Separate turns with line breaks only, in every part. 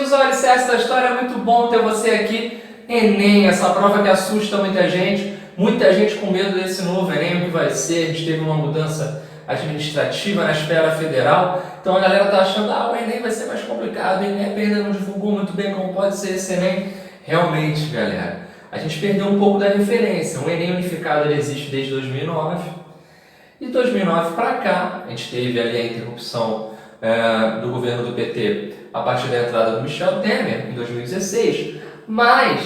dos alicerces da história, é muito bom ter você aqui. Enem, essa prova que assusta muita gente com medo desse novo Enem, o que vai ser. A gente teve uma mudança administrativa na esfera federal, então a galera tá achando, o Enem vai ser mais complicado, o INEP ainda não divulgou muito bem como pode ser esse Enem. Realmente, galera, a gente perdeu um pouco da referência. O Enem unificado ele existe desde 2009, e de 2009 para cá, a gente teve ali a interrupção do governo do PT a partir da entrada do Michel Temer, em 2016, mas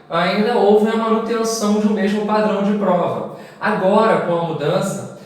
ainda houve a manutenção de um mesmo padrão de prova. Agora, com a mudança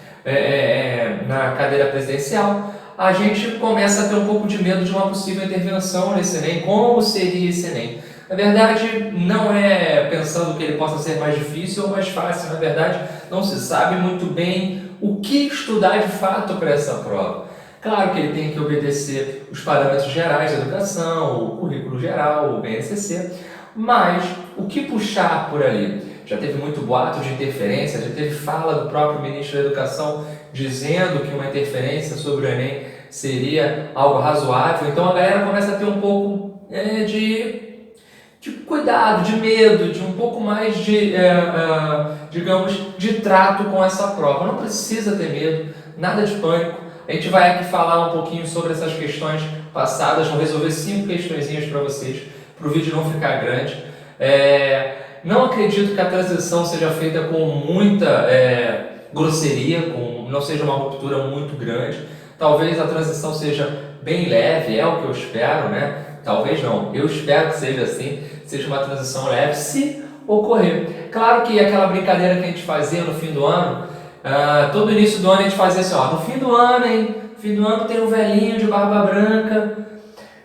na cadeira presidencial, a gente começa a ter um pouco de medo de uma possível intervenção nesse Enem. Como seria esse Enem? Na verdade, não é pensando que ele possa ser mais difícil ou mais fácil. Na verdade, não se sabe muito bem o que estudar de fato para essa prova. Claro que ele tem que obedecer os parâmetros gerais da educação, o currículo geral, o BNCC, mas o que puxar por ali? Já teve muito boato de interferência, já teve fala do próprio ministro da Educação dizendo que uma interferência sobre o Enem seria algo razoável. Então a galera começa a ter um pouco de cuidado, de medo, de um pouco mais de trato com essa prova. Não precisa ter medo, nada de pânico. A gente vai aqui falar um pouquinho sobre essas questões passadas, vou resolver 5 questõezinhas para vocês, para o vídeo não ficar grande. Não acredito que a transição seja feita com muita grosseria, não seja uma ruptura muito grande. Talvez a transição seja bem leve, é o que eu espero, né? Talvez não, eu espero que seja assim, seja uma transição leve, se ocorrer. Claro que aquela brincadeira que a gente fazia no fim do ano, todo início do ano a gente fazia assim, no fim do ano, hein? No fim do ano tem um velhinho de barba branca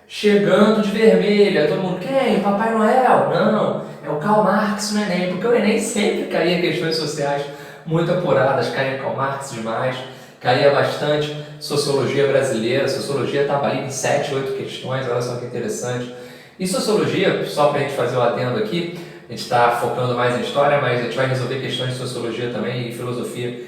chegando de vermelha, todo mundo, quem? Papai Noel? Não, é o Karl Marx no Enem, porque o Enem sempre caía questões sociais muito apuradas, caía Karl Marx demais, caía bastante sociologia brasileira. Sociologia estava ali em 7, 8 questões, olha só que interessante. E sociologia, só para a gente fazer o adendo aqui, a gente está focando mais em história, mas a gente vai resolver questões de sociologia também e filosofia.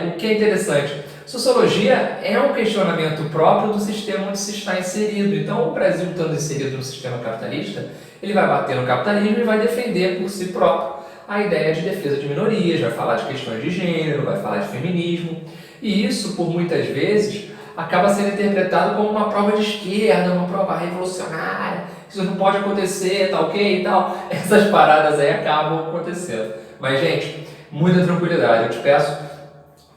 O que é interessante, sociologia é um questionamento próprio do sistema onde se está inserido. Então, o Brasil, estando inserido no sistema capitalista, ele vai bater no capitalismo e vai defender por si próprio a ideia de defesa de minorias, vai falar de questões de gênero, vai falar de feminismo. E isso, por muitas vezes, acaba sendo interpretado como uma prova de esquerda, uma prova revolucionária. Isso não pode acontecer, tá ok e tal. Essas paradas aí acabam acontecendo. Mas, gente, muita tranquilidade. Eu te peço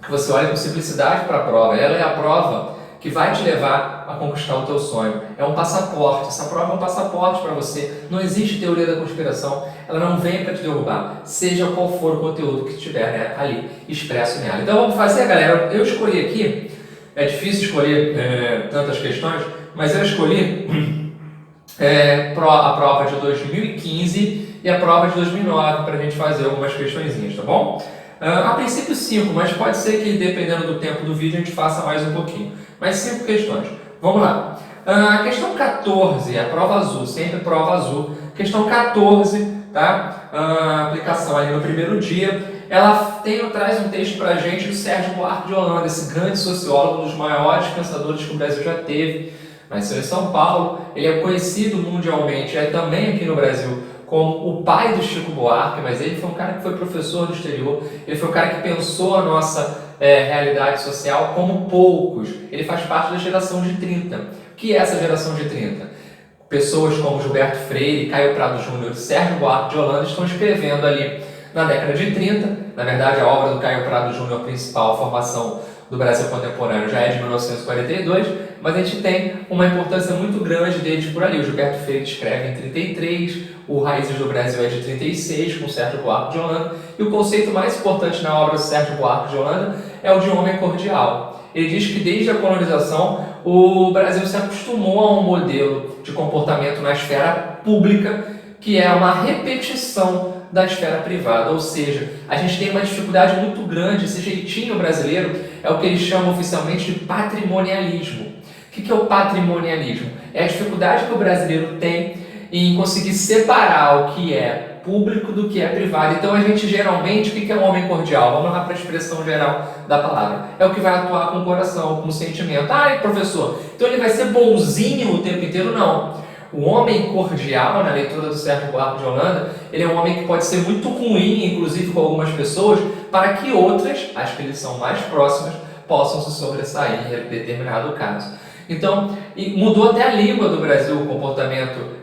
que você olhe com simplicidade para a prova. Ela é a prova que vai te levar a conquistar o teu sonho. É um passaporte. Essa prova é um passaporte para você. Não existe teoria da conspiração. Ela não vem para te derrubar. Seja qual for o conteúdo que estiver ali expresso nela. Então, vamos fazer, galera. Eu escolhi aqui. É difícil escolher tantas questões, mas eu escolhi a prova de 2015 e a prova de 2009 para a gente fazer algumas questõezinhas, tá bom? A princípio 5, mas pode ser que dependendo do tempo do vídeo a gente faça mais um pouquinho. Mas 5 questões. Vamos lá. A questão 14, a prova azul, sempre prova azul. Questão 14, tá? A aplicação ali no primeiro dia. Ela traz um texto para a gente do Sérgio Buarque de Holanda, esse grande sociólogo, um dos maiores pensadores que o Brasil já teve. Nasceu em São Paulo, ele é conhecido mundialmente, também aqui no Brasil, como o pai do Chico Buarque, mas ele foi um cara que foi professor no exterior, ele foi um cara que pensou a nossa realidade social como poucos. Ele faz parte da geração de 30. O que é essa geração de 30? Pessoas como Gilberto Freire, Caio Prado Júnior e Sérgio Buarque de Holanda estão escrevendo ali na década de 30, na verdade a obra do Caio Prado Júnior principal, a formação do Brasil contemporâneo, já é de 1942, mas a gente tem uma importância muito grande deles por ali. O Gilberto Freire escreve em 33, o Raízes do Brasil é de 36, com Sérgio Buarque de Holanda, e o conceito mais importante na obra do Sérgio Buarque de Holanda é o de homem cordial. Ele diz que desde a colonização o Brasil se acostumou a um modelo de comportamento na esfera pública que é uma repetição da esfera privada, ou seja, a gente tem uma dificuldade muito grande. Esse jeitinho brasileiro é o que eles chamam oficialmente de patrimonialismo. O que é o patrimonialismo? É a dificuldade que o brasileiro tem em conseguir separar o que é público do que é privado. Então a gente geralmente, o que é um homem cordial? Vamos lá para a expressão geral da palavra. É o que vai atuar com o coração, com o sentimento. Professor, então ele vai ser bonzinho o tempo inteiro? Não. o homem cordial, na leitura do Sérgio Buarque de Holanda, ele é um homem que pode ser muito ruim, inclusive com algumas pessoas, para que outras, as que lhe são mais próximas, possam se sobressair em determinado caso. Então, mudou até a língua do Brasil, o comportamento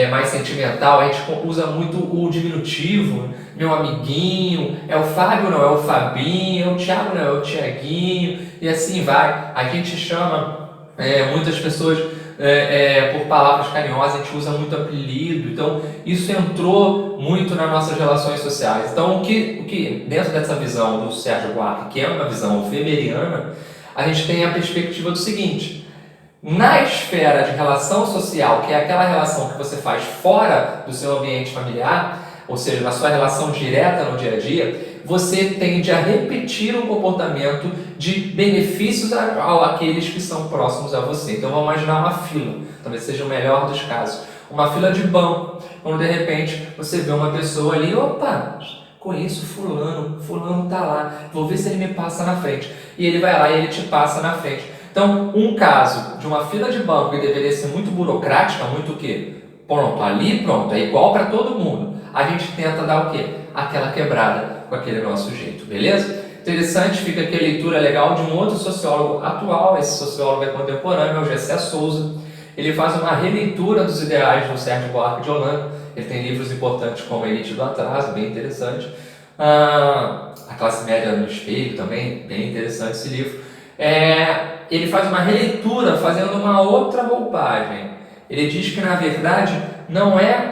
mais sentimental. A gente usa muito o diminutivo, meu amiguinho, é o Fábio, não é o Fabinho, é o Thiago, não é o Tiaguinho, e assim vai. A gente chama muitas pessoas por palavras carinhosas, a gente usa muito apelido, então isso entrou muito nas nossas relações sociais. Então, o que dentro dessa visão do Sérgio Buarque, que é uma visão weberiana, a gente tem a perspectiva do seguinte: na esfera de relação social, que é aquela relação que você faz fora do seu ambiente familiar, ou seja, na sua relação direta no dia a dia, você tende a repetir um comportamento de benefícios àqueles que são próximos a você. Então vamos imaginar uma fila, talvez seja o melhor dos casos, uma fila de banco, onde de repente você vê uma pessoa ali, opa, conheço fulano tá lá, vou ver se ele me passa na frente. E ele vai lá e ele te passa na frente. Então, um caso de uma fila de banco que deveria ser muito burocrática, muito o quê? Pronto, ali pronto, é igual para todo mundo. A gente tenta dar o quê? Aquela quebrada com aquele nosso jeito, beleza? Interessante, fica aqui a leitura legal de um outro sociólogo atual, esse sociólogo é contemporâneo, é o Gessé Souza. Ele faz uma releitura dos ideais do Sérgio Buarque de Holanda. Ele tem livros importantes como A Elite do Atraso, bem interessante. A Classe Média no Espelho também, bem interessante esse livro. Ele faz uma releitura fazendo uma outra roupagem. Ele diz que, na verdade, não é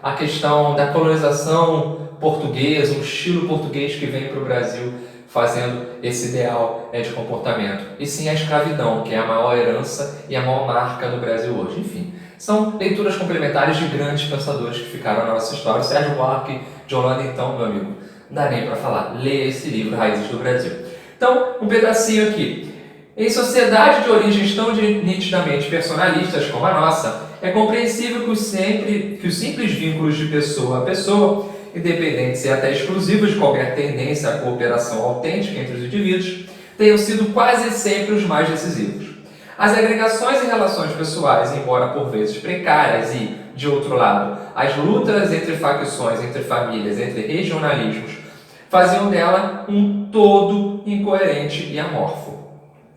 a questão da colonização portuguesa, um estilo português que vem para o Brasil fazendo esse ideal de comportamento, e sim a escravidão, que é a maior herança e a maior marca do Brasil hoje. Enfim, são leituras complementares de grandes pensadores que ficaram na nossa história. O Sérgio Buarque de Holanda, então, meu amigo, não dá nem para falar. Leia esse livro, Raízes do Brasil. Então, um pedacinho aqui. Em sociedades de origens tão nitidamente personalistas como a nossa, é compreensível que os simples vínculos de pessoa a pessoa, independentes e até exclusivos de qualquer tendência à cooperação autêntica entre os indivíduos, tenham sido quase sempre os mais decisivos. As agregações e relações pessoais, embora por vezes precárias e, de outro lado, as lutas entre facções, entre famílias, entre regionalismos, faziam dela um todo incoerente e amorfo.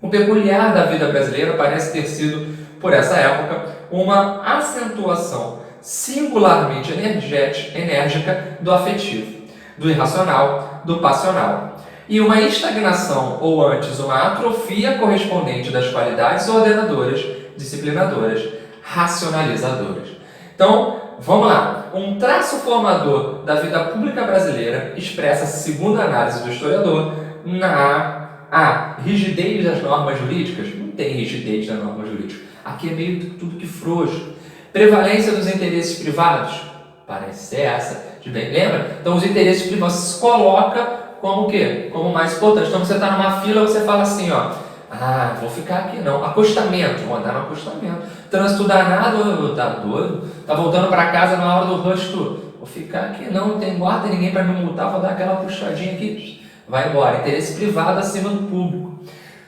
O peculiar da vida brasileira parece ter sido, por essa época, uma acentuação singularmente enérgica do afetivo, do irracional, do passional, e uma estagnação, ou antes uma atrofia correspondente das qualidades ordenadoras, disciplinadoras, racionalizadoras. Então, vamos lá. Um traço formador da vida pública brasileira expressa-se, segundo a análise do historiador, na rigidez das normas jurídicas. Não tem rigidez das normas jurídicas. Aqui é meio tudo que frouxo. Prevalência dos interesses privados? Parece ser essa. Lembra? Então, os interesses privados se coloca como o quê? Como mais importante. Então, você está numa fila, você fala assim, ó, vou ficar aqui não. Acostamento, vou andar no acostamento. Trânsito danado, tá doido? Tá voltando para casa na hora do rush, vou ficar aqui não tem guarda, ninguém para me multar, vou dar aquela puxadinha aqui, vai embora. Interesse privado acima do público.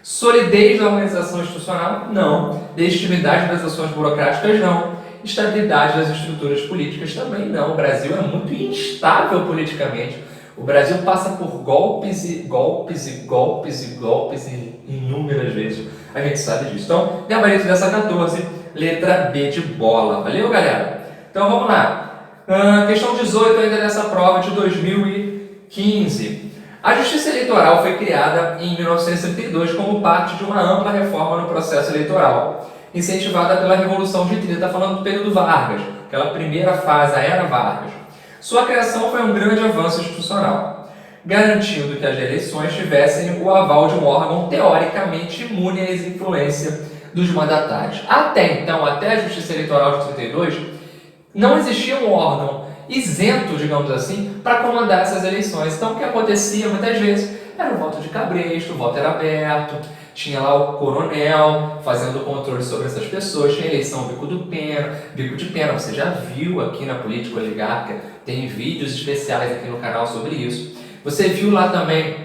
Solidez da organização institucional? Não. Legitimidade das ações burocráticas? Não. Estabilidade das estruturas políticas? Também não. O Brasil é muito instável politicamente. O Brasil passa por golpes e golpes e golpes e golpes inúmeras vezes. A gente sabe disso. Então, gabarito dessa 14, letra B de bola. Valeu, galera? Então, vamos lá. Questão 18 ainda dessa prova de 2015. A Justiça Eleitoral foi criada em 1932 como parte de uma ampla reforma no processo eleitoral, incentivada pela Revolução de 30, falando do período Vargas, aquela primeira fase, a Era Vargas. Sua criação foi um grande avanço institucional, garantindo que as eleições tivessem o aval de um órgão teoricamente imune à influência dos mandatários. Até então, até a Justiça Eleitoral de 32, não existia um órgão isento, digamos assim, para comandar essas eleições. Então, o que acontecia muitas vezes era o voto de cabresto, o voto era aberto, tinha lá o coronel fazendo o controle sobre essas pessoas, tinha eleição bico de pena, você já viu aqui na Política Oligárquica, tem vídeos especiais aqui no canal sobre isso. Você viu lá também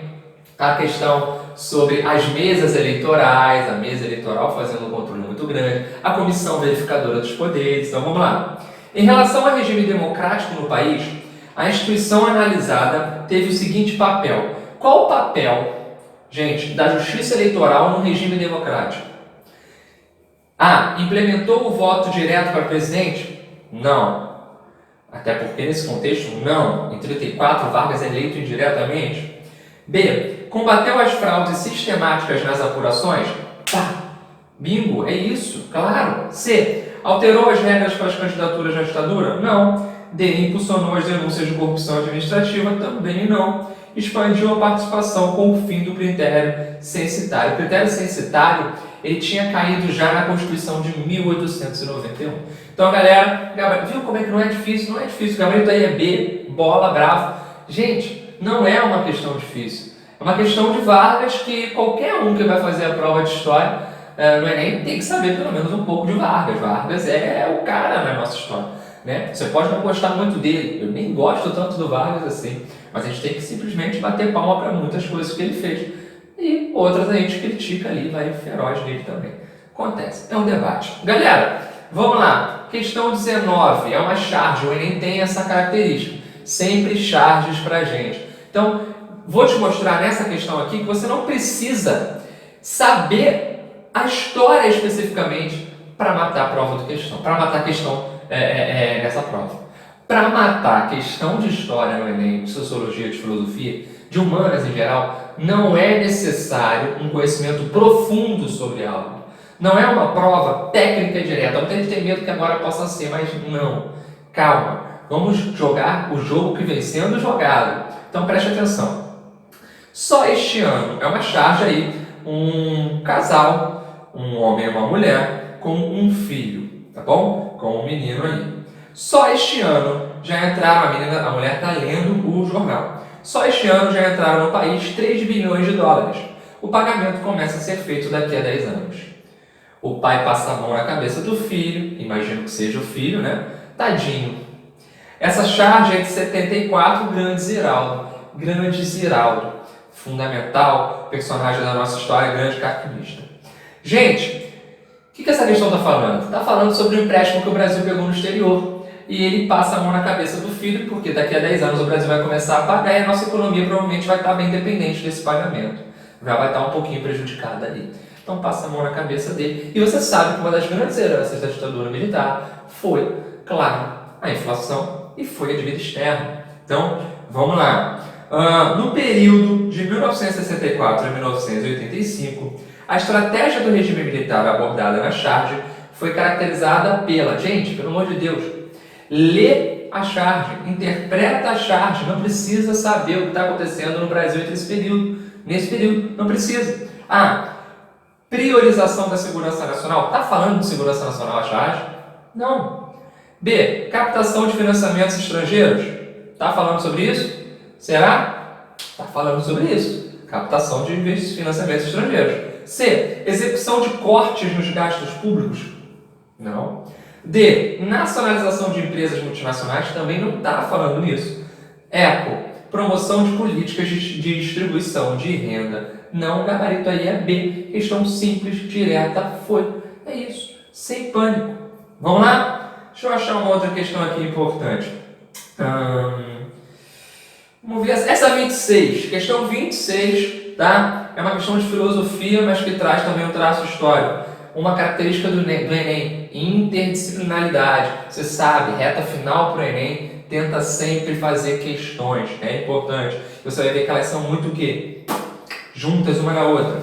a questão sobre as mesas eleitorais, a mesa eleitoral fazendo um controle muito grande, a comissão verificadora dos poderes. Então vamos lá. Em relação ao regime democrático no país, a instituição analisada teve o seguinte papel. Qual o papel, gente, da justiça eleitoral no regime democrático? Implementou o voto direto para presidente? Não. Até porque nesse contexto, não. Em 34, Vargas é eleito indiretamente. B. Combateu as fraudes sistemáticas nas apurações? Bingo, é isso, claro. C. Alterou as regras para as candidaturas na ditadura? Não. D. Impulsionou as denúncias de corrupção administrativa? Também não. Expandiu a participação com o fim do critério censitário. O critério censitário ele tinha caído já na Constituição de 1891. Então, galera, viu como é que não é difícil? Não é difícil. O gabarito aí é B, bola, bravo. Gente, não é uma questão difícil. É uma questão de Vargas que qualquer um que vai fazer a prova de história no Enem tem que saber pelo menos um pouco de Vargas. Vargas é o cara na nossa história. Né? Você pode não gostar muito dele. Eu nem gosto tanto do Vargas assim. Mas a gente tem que simplesmente bater palma para muitas coisas que ele fez. E outras a gente critica ali, vai feroz dele também. Acontece, é um debate. Galera, vamos lá. Questão 19, é uma charge. O Enem tem essa característica. Sempre charges pra gente. Então, vou te mostrar nessa questão aqui que você não precisa saber a história especificamente para matar a prova do questão, para matar a questão nessa prova. Para matar a questão de história no Enem, de sociologia, de filosofia, de humanas em geral, não é necessário um conhecimento profundo sobre algo. Não é uma prova técnica direta. Muita gente tem medo que agora possa ser, mas não. Calma. Vamos jogar o jogo que vem sendo jogado. Então preste atenção. Só este ano, é uma charge aí, um casal, um homem e uma mulher, com um filho, tá bom? Com um menino aí. Só este ano já entraram, a mulher está lendo o jornal. Só este ano já entraram no país 3 bilhões de dólares. O pagamento começa a ser feito daqui a 10 anos. O pai passa a mão na cabeça do filho, imagino que seja o filho, né? Tadinho. Essa charge é de 74, Grande Ziraldo. Fundamental, personagem da nossa história, grande cartunista. Gente, o que essa questão está falando? Está falando sobre o empréstimo que o Brasil pegou no exterior. E ele passa a mão na cabeça do filho, porque daqui a 10 anos o Brasil vai começar a pagar e a nossa economia provavelmente vai estar bem dependente desse pagamento. Já vai estar um pouquinho prejudicada ali. Então passa a mão na cabeça dele. E você sabe que uma das grandes heranças da ditadura militar foi, claro, a inflação e foi a dívida externa. Então, vamos lá. No período de 1964 a 1985, a estratégia do regime militar abordada na charge foi caracterizada pela... Gente, pelo amor de Deus, lê a charge, interpreta a charge, não precisa saber o que está acontecendo no Brasil nesse período, não precisa. Priorização da segurança nacional, está falando de segurança nacional a charge? Não. B, captação de financiamentos estrangeiros, está falando sobre isso? Será? Está falando sobre isso, captação de financiamentos estrangeiros. C, execução de cortes nos gastos públicos? Não. D. Nacionalização de empresas multinacionais, também não está falando nisso. Eco. Promoção de políticas de distribuição de renda. Não, o gabarito aí é B. Questão simples, direta, foi. É isso. Sem pânico. Vamos lá? Deixa eu achar uma outra questão aqui importante. Vamos ver essa 26. Questão 26, tá? É uma questão de filosofia, mas que traz também um traço histórico. Uma característica do Enem, interdisciplinaridade. Você sabe, reta final para o Enem, tenta sempre fazer questões, é importante. Você vai ver que elas são muito o quê? Juntas uma na outra.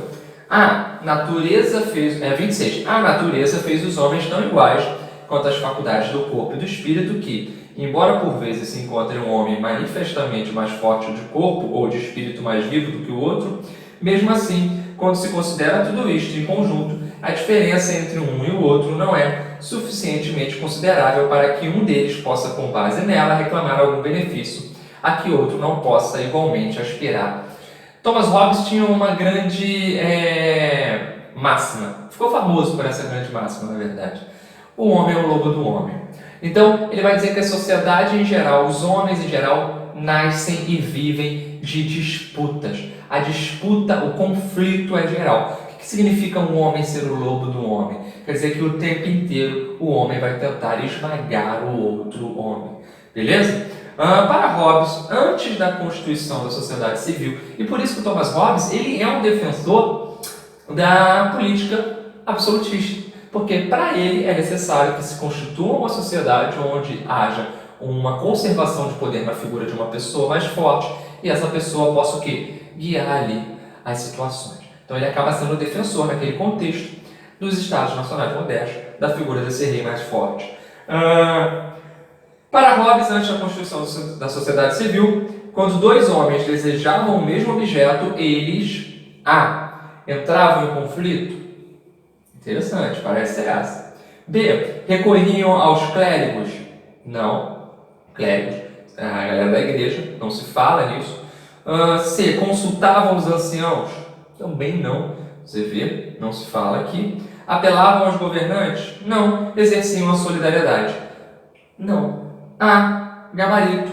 A natureza fez... 26. A natureza fez os homens tão iguais quanto as faculdades do corpo e do espírito que, embora por vezes se encontre um homem manifestamente mais forte de corpo ou de espírito mais vivo do que o outro, mesmo assim, quando se considera tudo isto em conjunto, a diferença entre um e o outro não é suficientemente considerável para que um deles possa, com base nela, reclamar algum benefício a que outro não possa igualmente aspirar. Thomas Hobbes tinha uma grande máxima. Ficou famoso por essa grande máxima, na verdade. O homem é o lobo do homem. Então, ele vai dizer que a sociedade em geral, os homens em geral, nascem e vivem de disputas. a disputa, o conflito é geral. O que significa um homem ser o lobo do homem? Quer dizer que o tempo inteiro o homem vai tentar esmagar o outro homem. Beleza? Para Hobbes, antes da constituição da sociedade civil, e por isso que o Thomas Hobbes ele é um defensor da política absolutista, porque para ele é necessário que se constitua uma sociedade onde haja uma conservação de poder na figura de uma pessoa mais forte e essa pessoa possa o quê? Guiar ali as situações. Então ele acaba sendo o defensor naquele contexto dos Estados Nacionais modernos, da figura desse rei mais forte. Para Hobbes, antes da constituição da sociedade civil, quando dois homens desejavam o mesmo objeto, eles entravam em conflito. Interessante, parece ser essa. B. Recorriam aos clérigos. Não. Clérigos. A galera da igreja. Não se fala nisso. C. Consultavam os anciãos. Também não. Você vê, não se fala aqui. Apelavam aos governantes. Não. Exerciam a solidariedade. Não. Gabarito.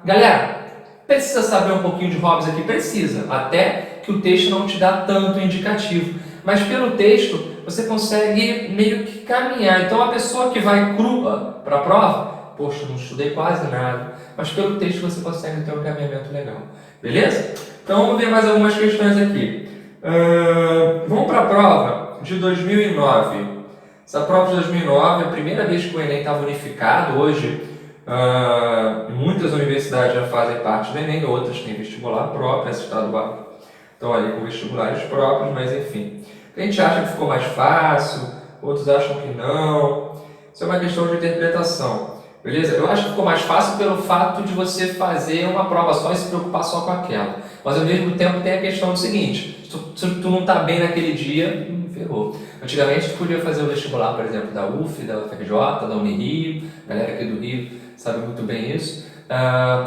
Galera, precisa saber um pouquinho de Hobbes aqui? Precisa. Até que o texto não te dá tanto indicativo. Mas pelo texto, você consegue meio que caminhar. Então, a pessoa que vai crua para a prova, poxa, não estudei quase nada, mas pelo texto você consegue ter um caminhamento legal. Beleza? Então, vamos ver mais algumas questões aqui. Vamos para a prova de 2009. Essa prova de 2009 é a primeira vez que o Enem estava unificado. Hoje, muitas universidades já fazem parte do Enem, outras têm vestibular próprio, essa estadual. Estão ali com vestibulares próprios, mas enfim. A gente acha que ficou mais fácil, outros acham que não. Isso é uma questão de interpretação, beleza? Eu acho que ficou mais fácil pelo fato de você fazer uma prova só e se preocupar só com aquela. Mas ao mesmo tempo tem a questão do seguinte, se tu não está bem naquele dia, ferrou. Antigamente tu podia fazer o vestibular, por exemplo, da UF, da UFRJ, da Unirio, a galera aqui do Rio sabe muito bem isso.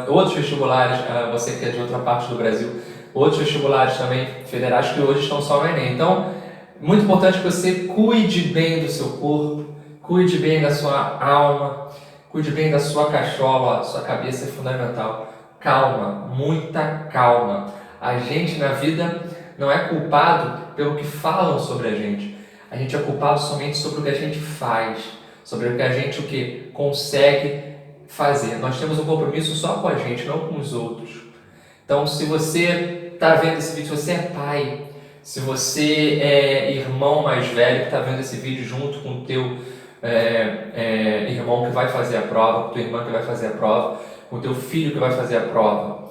Outros vestibulares, você que é de outra parte do Brasil, outros vestibulares também federais que hoje estão só no Enem. Então, muito importante que você cuide bem do seu corpo, cuide bem da sua alma, cuide bem da sua cachola, sua cabeça é fundamental. Calma, muita calma. A gente na vida não é culpado pelo que falam sobre a gente. A gente é culpado somente sobre o que a gente faz, sobre o que a gente consegue fazer. Nós temos um compromisso só com a gente, não com os outros. Então, se você está vendo esse vídeo, se você é pai, se você é irmão mais velho que está vendo esse vídeo junto com o teu irmão que vai fazer a prova, com tua irmã que vai fazer a prova, com o teu filho que vai fazer a prova,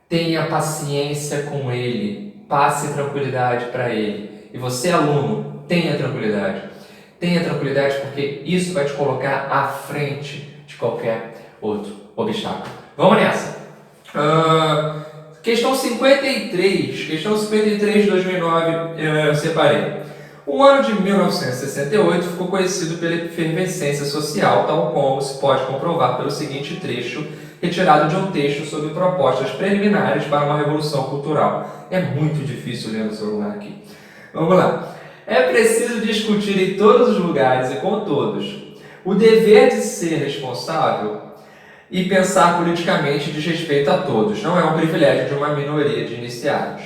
tenha paciência com ele, passe tranquilidade para ele. E você, aluno, tenha tranquilidade. Tenha tranquilidade porque isso vai te colocar à frente de qualquer outro obstáculo. Vamos nessa! Questão 53 de 2009, eu separei. O ano de 1968 ficou conhecido pela efervescência social, tal como se pode comprovar pelo seguinte trecho retirado de um texto sobre propostas preliminares para uma revolução cultural. É muito difícil ler no celular aqui. Vamos lá. É preciso discutir em todos os lugares e com todos o dever de ser responsável e pensar politicamente diz respeito a todos. Não é um privilégio de uma minoria de iniciados.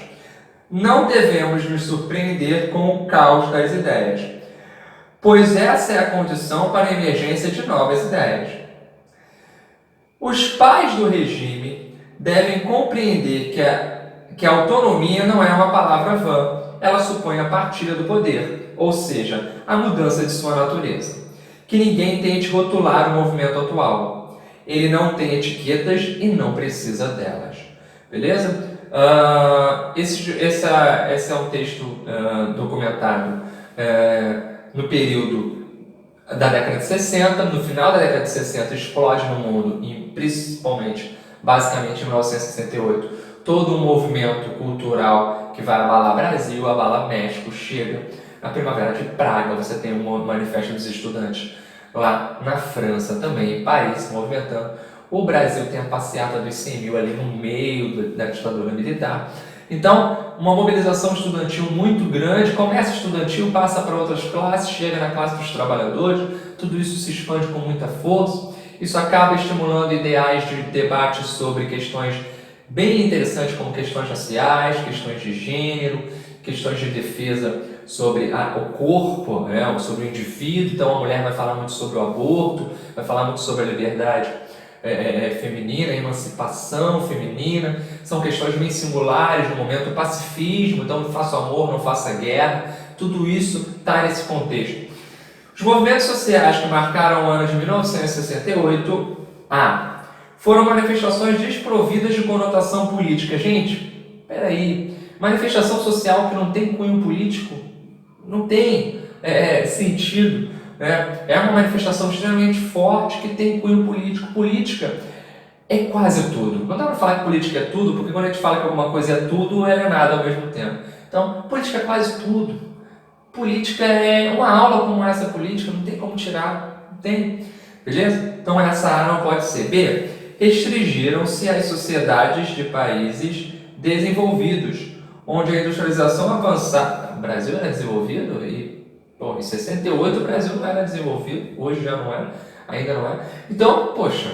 Não devemos nos surpreender com o caos das ideias, pois essa é a condição para a emergência de novas ideias. Os pais do regime devem compreender que a autonomia não é uma palavra vã. Ela supõe a partilha do poder, ou seja, a mudança de sua natureza. Que ninguém tente rotular o movimento atual. Ele não tem etiquetas e não precisa delas. Beleza? Esse é um texto documentado no período da década de 60. No final da década de 60 explode no mundo, e principalmente, basicamente em 1968, todo um movimento cultural que vai abalar Brasil, abalar México, chega na Primavera de Praga, você tem um manifesto dos estudantes lá na França também, em Paris se movimentando. O Brasil tem a passeata dos 100 mil ali no meio da ditadura militar. Então, uma mobilização estudantil muito grande, começa estudantil, passa para outras classes, chega na classe dos trabalhadores, tudo isso se expande com muita força. Isso acaba estimulando ideais de debate sobre questões bem interessante, como questões raciais, questões de gênero, questões de defesa sobre o corpo, né, sobre o indivíduo. Então a mulher vai falar muito sobre o aborto, vai falar muito sobre a liberdade feminina, a emancipação feminina. São questões bem singulares no momento, o pacifismo, então não faça amor, não faça guerra. Tudo isso está nesse contexto. Os movimentos sociais que marcaram o ano de 1968 foram manifestações desprovidas de conotação política. Gente, peraí, manifestação social que não tem cunho político não tem sentido. Né? É uma manifestação extremamente forte que tem cunho político. Política é quase tudo. Não dá para falar que política é tudo, porque quando a gente fala que alguma coisa é tudo, ela é nada ao mesmo tempo. Então, política é quase tudo. Política é uma aula como essa política, não tem como tirar, não tem. Beleza? Então essa A não pode ser. B. Restringiram-se as sociedades de países desenvolvidos, onde a industrialização avançada. O Brasil era desenvolvido e, em 68 o Brasil não era desenvolvido, hoje já não é, ainda não é. Então, poxa,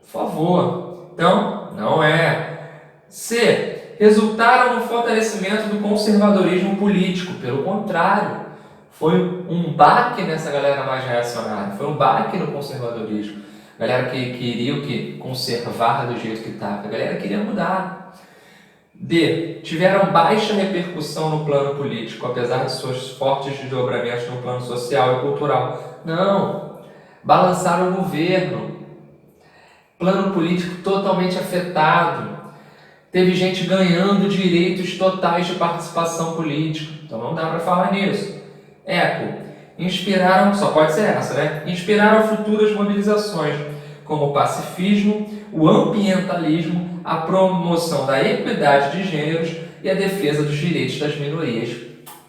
por favor. Então, não é. C. Resultaram no fortalecimento do conservadorismo político. Pelo contrário, foi um baque nessa galera mais reacionária, foi um baque no conservadorismo. A galera que queria conservar do jeito que estava, a galera queria mudar. D. Tiveram baixa repercussão no plano político, apesar de seus fortes desdobramentos no plano social e cultural. Não, balançaram o governo. Plano político totalmente afetado. Teve gente ganhando direitos totais de participação política. Então não dá para falar nisso. Eco. Inspiraram, só pode ser essa, né? Inspiraram futuras mobilizações, como o pacifismo, o ambientalismo, a promoção da equidade de gêneros e a defesa dos direitos das minorias.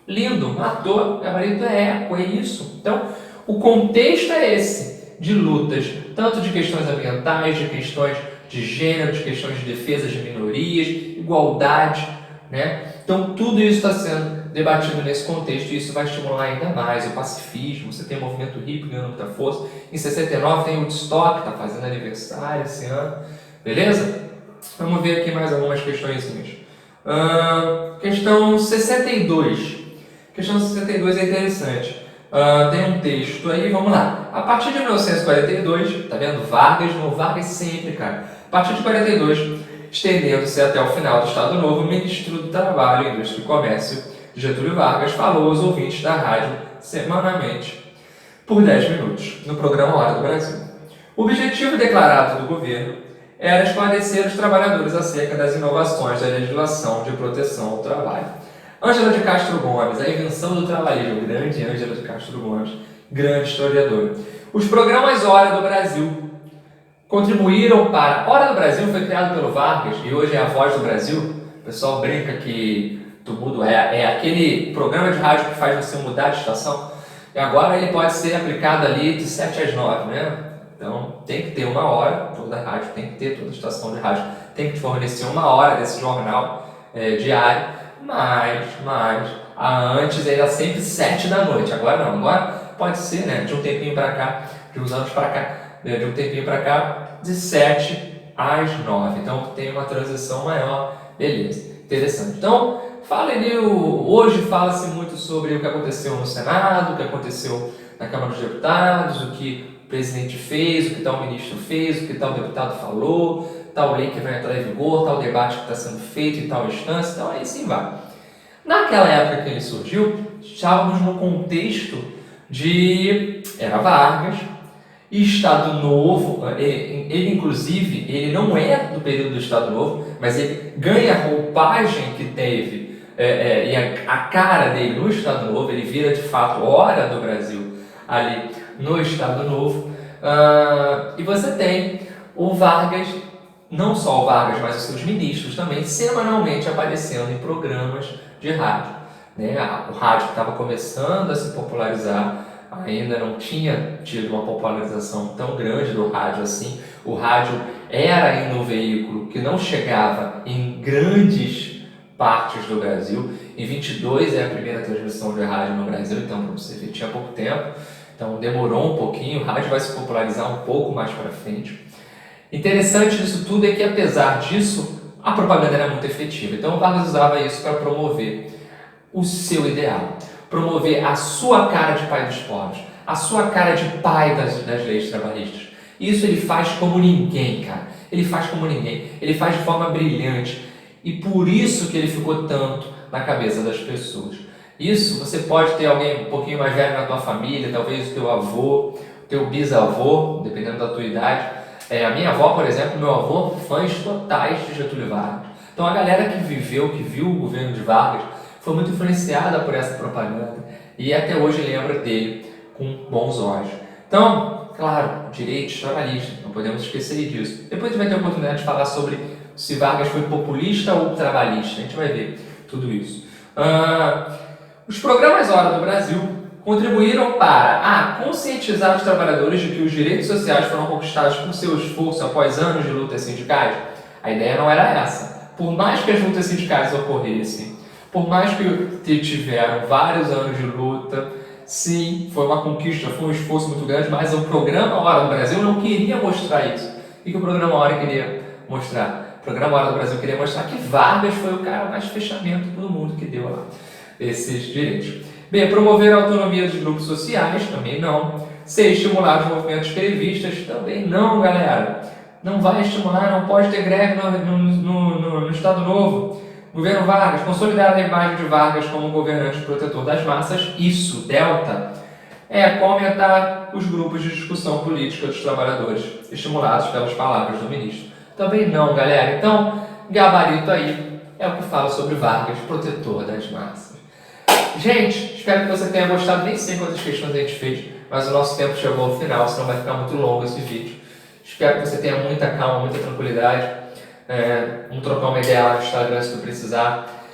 Lindo, matou, gabarito é eco, é isso. Então, o contexto é esse, de lutas, tanto de questões ambientais, de questões de gênero, de questões de defesa de minorias, igualdade, né? Então, tudo isso está sendo debatido nesse contexto e isso vai estimular ainda mais o pacifismo. Você tem o movimento hippie ganhando muita força. Em 69 tem o Woodstock, está fazendo aniversário esse ano. Beleza? Vamos ver aqui mais algumas questões. Questão 62. Questão 62 é interessante. Tem um texto aí, vamos lá. A partir de 1942, tá vendo? Vargas sempre, cara. A partir de 42, estendendo-se até o final do Estado Novo, o ministro do Trabalho, Indústria e Comércio, Getúlio Vargas, falou aos ouvintes da rádio semanalmente por 10 minutos, no programa Hora do Brasil. O objetivo declarado do governo era esclarecer os trabalhadores acerca das inovações da legislação de proteção ao trabalho. Ângela de Castro Gomes, a invenção do trabalhismo, grande Ângela de Castro Gomes, grande historiadora. Os programas Hora do Brasil contribuíram para... Hora do Brasil foi criado pelo Vargas e hoje é a Voz do Brasil. O pessoal brinca que Tudo é aquele programa de rádio que faz você mudar de estação. E agora ele pode ser aplicado ali de 7 às 9, né? Então tem que ter uma hora, toda rádio tem que ter, toda estação de rádio tem que fornecer uma hora desse jornal diário, mas antes era sempre 7 da noite, agora não, agora pode ser, né, de um tempinho para cá, de uns anos para cá, de um tempinho para cá, de 7 às 9, então tem uma transição maior, beleza, interessante. Então, hoje fala-se muito sobre o que aconteceu no Senado, o que aconteceu na Câmara dos Deputados, o que o presidente fez, o que tal ministro fez, o que tal deputado falou, tal lei que vai entrar em vigor, tal debate que está sendo feito em tal instância, então aí sim vai. Naquela época que ele surgiu, estávamos no contexto de... Era Vargas, e Estado Novo, ele inclusive, ele não é do período do Estado Novo, mas ele ganha a roupagem que teve e a cara dele no Estado Novo, ele vira de fato Hora do Brasil ali no Estado Novo. E você tem o Vargas, não só o Vargas, mas os seus ministros também, semanalmente aparecendo em programas de rádio. Né? O rádio estava começando a se popularizar, ainda não tinha tido uma popularização tão grande do rádio assim. O rádio era ainda um veículo que não chegava em grandes partes do Brasil. Em 22 é a primeira transmissão de rádio no Brasil, então para você ver, tinha pouco tempo. Então demorou um pouquinho, o rádio vai se popularizar um pouco mais para frente. Interessante disso tudo é que apesar disso, a propaganda era muito efetiva. Então o Vargas usava isso para promover o seu ideal, promover a sua cara de pai dos pobres, a sua cara de pai das leis trabalhistas. Isso ele faz como ninguém, cara. Ele faz como ninguém. Ele faz de forma brilhante. E por isso que ele ficou tanto na cabeça das pessoas. Isso, você pode ter alguém um pouquinho mais velho na tua família, talvez o teu avô, o teu bisavô, dependendo da tua idade. A minha avó, por exemplo, meu avô, fãs totais de Getúlio Vargas. Então a galera que viveu, que viu o governo de Vargas, foi muito influenciada por essa propaganda e até hoje lembra dele com bons olhos. Então, claro, direito trabalhista, não podemos esquecer disso. Depois a gente vai ter a oportunidade de falar sobre se Vargas foi populista ou trabalhista. A gente vai ver tudo isso. Os programas Hora do Brasil contribuíram para conscientizar os trabalhadores de que os direitos sociais foram conquistados por seu esforço após anos de lutas sindicais. A ideia não era essa. Por mais que as lutas sindicais ocorressem, por mais que tiveram vários anos de luta, sim, foi uma conquista, foi um esforço muito grande, mas o programa Hora do Brasil não queria mostrar isso. O que o programa Hora queria mostrar? O programa Hora do Brasil queria mostrar que Vargas foi o cara mais fechamento do mundo que deu lá esses direitos. Bem, promover a autonomia dos grupos sociais, também não. Ser estimular os movimentos grevistas, também não, galera. Não vai estimular, não pode ter greve no Estado Novo. Governo Vargas, consolidar a imagem de Vargas como governante protetor das massas, isso, delta, aumentar os grupos de discussão política dos trabalhadores, estimulados pelas palavras do ministro. Também não, galera. Então, gabarito aí é o que fala sobre Vargas, protetor das massas. Gente, espero que você tenha gostado. Nem sei quantas questões a gente fez, mas o nosso tempo chegou ao final, senão vai ficar muito longo esse vídeo. Espero que você tenha muita calma, muita tranquilidade. Vamos trocar uma ideia lá no Instagram se tu precisar.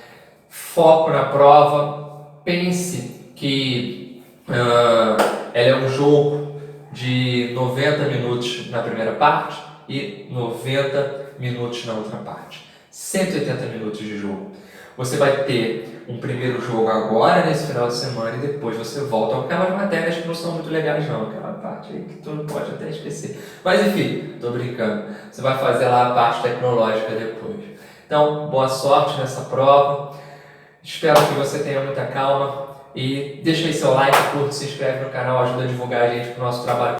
Foco na prova. Pense que ela é um jogo de 90 minutos na primeira parte e 90 minutos na outra parte. 180 minutos de jogo. Você vai ter um primeiro jogo agora, nesse final de semana, e depois você volta a aquelas matérias que não são muito legais não, aquela parte aí que tu não pode até esquecer. Mas enfim, tô brincando. Você vai fazer lá a parte tecnológica depois. Então, boa sorte nessa prova. Espero que você tenha muita calma. E deixa aí seu like, curte, se inscreve no canal, ajuda a divulgar a gente pro nosso trabalho.